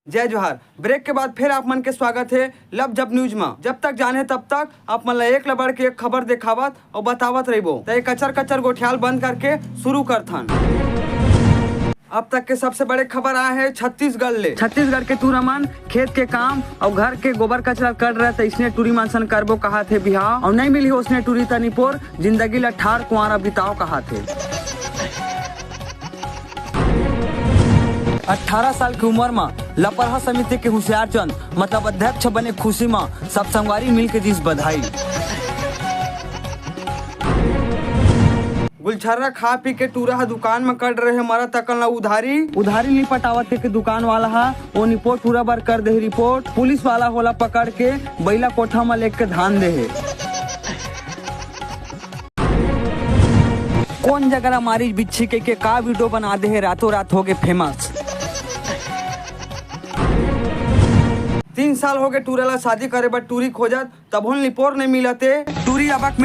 जय जोहार। ब्रेक के बाद फिर आप मन के स्वागत है लब जब न्यूज में। जब तक जाने तब तक आप मन एक ल बढ़ के एक खबर दिखावत और बतावत रहिबो। तो एक कचर कचर गोठियाल बंद करके शुरू करथन। अब तक के सबसे बड़े खबर आए हैं छत्तीसगढ़ के टूरामन खेत के काम और घर के गोबर कचरा कर रहे थे। इसने टूरी मानसन करबो कहा थे बिहाव और नहीं मिली हो उसने टूरी तनिपोर जिंदगी ला ठार कुआरा बिताओ कहा थे। 18 साल की उम्र में लापरवाह समिति के होशियार चंद मतलब अध्यक्ष बने खुशी में सब संगवारी मिल के दिस बधाई। गुलछर्रा खा पी के टूरा दुकान में कर रहे मरा तकल उधारी नहीं पटावत के दुकान वाला हा वो निपोट पूरा बार कर दे रिपोर्ट। पुलिस वाला होला पकड़ के बैला कोठा में लेके धान दे है। कौन जगह मारी बिच्छी के का वीडियो बना दे है रातों रात हो गए फेमस। 3 साल हो गए टूरेला शादी करे बट टूरी खोजत तब लिपोर नहीं मिलते। टूरी अबक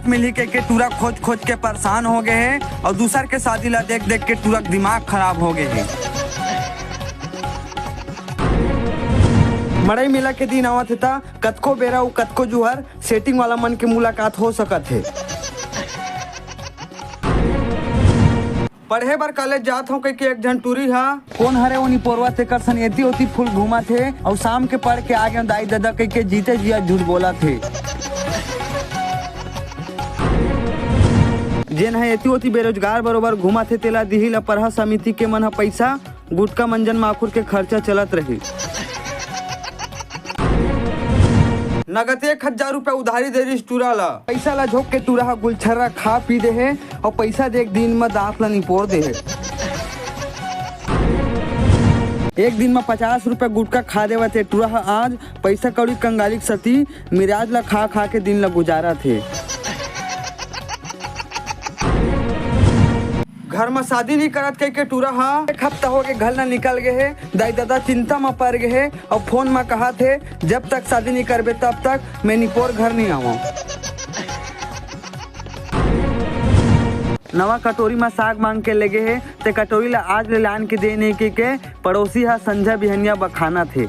मिली के टूरा खोज के परेशान हो गए है और दूसर के शादी ला देख के टूरा दिमाग खराब हो गए है। मड़ई मेला के दिन आवत था कतको बेरा कतको जुहर सेटिंग वाला मन के मुलाकात हो सकत है। पढ़े बर कॉलेज जात हूँ कि एक जन टूरी हा कौन हरे वो निपोरवा से कर सनेती होती फुल घूमा थे और शाम के पढ़ के आ गए दाई दादा के जीते जिया झूठ बोला थे। जेन है एती होती बेरोजगार बरोबर घुमा थे तेला दिही ला परहा समिति के मन पैसा गुटका मंजन माखुर के खर्चा चलत रही। नगद 1000 रुपया उधारी दे रही टूरा ला पैसा ला झोंक के टूरा गुलछर्रा खा पी दे है और पैसा दे एक दिन में दांत ला निपोर दे है। एक दिन में 50 रुपया गुटका खा देवा थे टूरा आज पैसा कौड़ी कंगाली सती मिराज ला खा के दिन ला गुजारा थे। घर में शादी नहीं करत के टूरा एक हफ्ता हो गए घर न निकल गए है। दाई दादा चिंता में पड़ गए है और फोन में कहा थे जब तक शादी नहीं करबे तब तक मैं निपोर घर नहीं आवा। नवा कटोरी में साग मांग के लगे है ते कटोरी ला आज ले लान के देने के पड़ोसी हा संजय बिहनिया बखाना थे।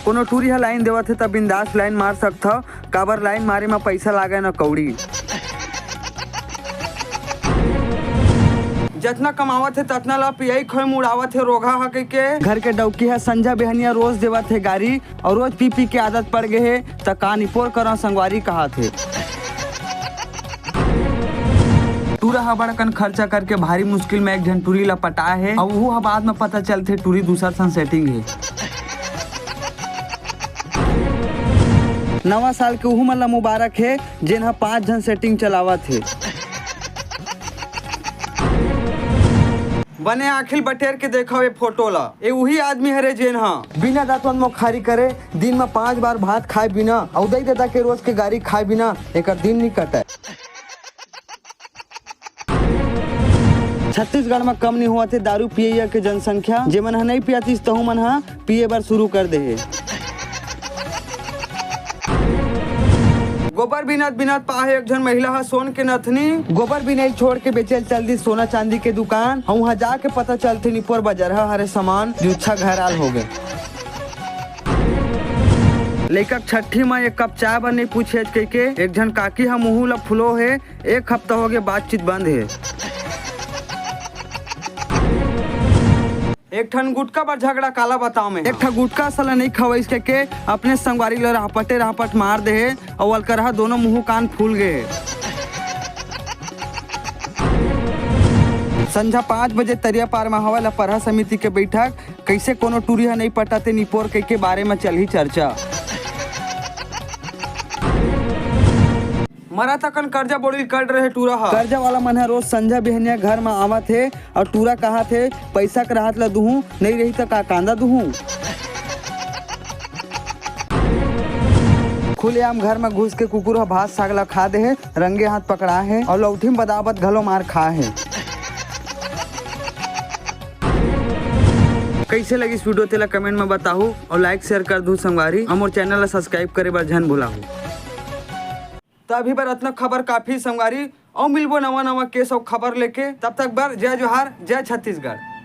कोनो टूरी हा लाइन देवा थे तब बिंदास लाइन मार सकता काबर लाइन मारे में पैसा लागे न कौड़ी। जितना कमावत है ततना ला पियाई खोम उड़ावत है रोगा हा के घर के डौकी है संजय बेहनिया रोज देवत है गाड़ी और रोज पी के आदत पड़ गए है त कानिपोर करा संगवारी कहा थे। टूरा हा बड़कन खर्चा करके भारी मुश्किल में एक जन टूरी ला पटा है और वो बाद में पता चलते टूरी दूसरा सन सेटिंग है। नवा साल के उहू मन ला मुबारक है जिन हा 5 जन सेटिंग चलावत है। बने आखिल बटेर के देखा ये फोटो ला ये वही आदमी हरे जेन हा बिना दातवन मोखारी करे दिन में 5 बार भात खाए बिना और दई दादा के रोज के गाड़ी खाए बिना एक दिन नहीं कटे। छत्तीसगढ़ में कम नहीं हुआ थे दारू पिए के जनसंख्या जेमन हा नहीं पियातीस तहु मन हा पिए बर शुरू कर दे है। गोबर बिनत पाहे एक जन महिला हा सोन के नथनी गोबर भी नहीं छोड़ के बेचल चल दी सोना चांदी के दुकान और वहाँ जाके पता चलते निपोर बाजार हरे सामान जुच्छा घराल हो गए। लेकर छठी में एक कप चाय बने पूछे के एक जन काकी हा मुँह ला फुलो है 1 हफ्ता हो गए बातचीत बंद है। एक ठन गुटका पर झगड़ा काला बताओ में एक ठा गुटका साला नहीं खवाइस के अपने संगवारी ला रापट मार दे है और अलकरहा दोनों मुंह कान फूल गए। संझा 5 बजे तरिया पार में हवा ला परहा समिति के बैठक कैसे कोनो टूरी हा नहीं पटाते निपोर के बारे में चल ही चर्चा। मरा तकन कर्जा बोड़ी कर रहे टूरा हा कर्जा वाला मन है रोज संजय बिहनिया घर में आवा थे और टूरा कहा थे पैसा के राहत ला दूहू नहीं रही तो का कांदा दूहू। खुलेआम घर में घुस के कुकुर भात साग ला खा दे है रंगे हाथ पकड़ा है और लौठी में बदावत घलो मार खा है। कैसे लगी इस वीडियो तेला कमेंट में बताओ और लाइक शेयर कर दू संगवारी और चैनल ला सब्सक्राइब करे बर झन भुलाओ। तो अभी बर इतना खबर काफी संगवारी और मिलबो नवा नवा केस और खबर लेके। तब तक बर जय जोहार, जय छत्तीसगढ़।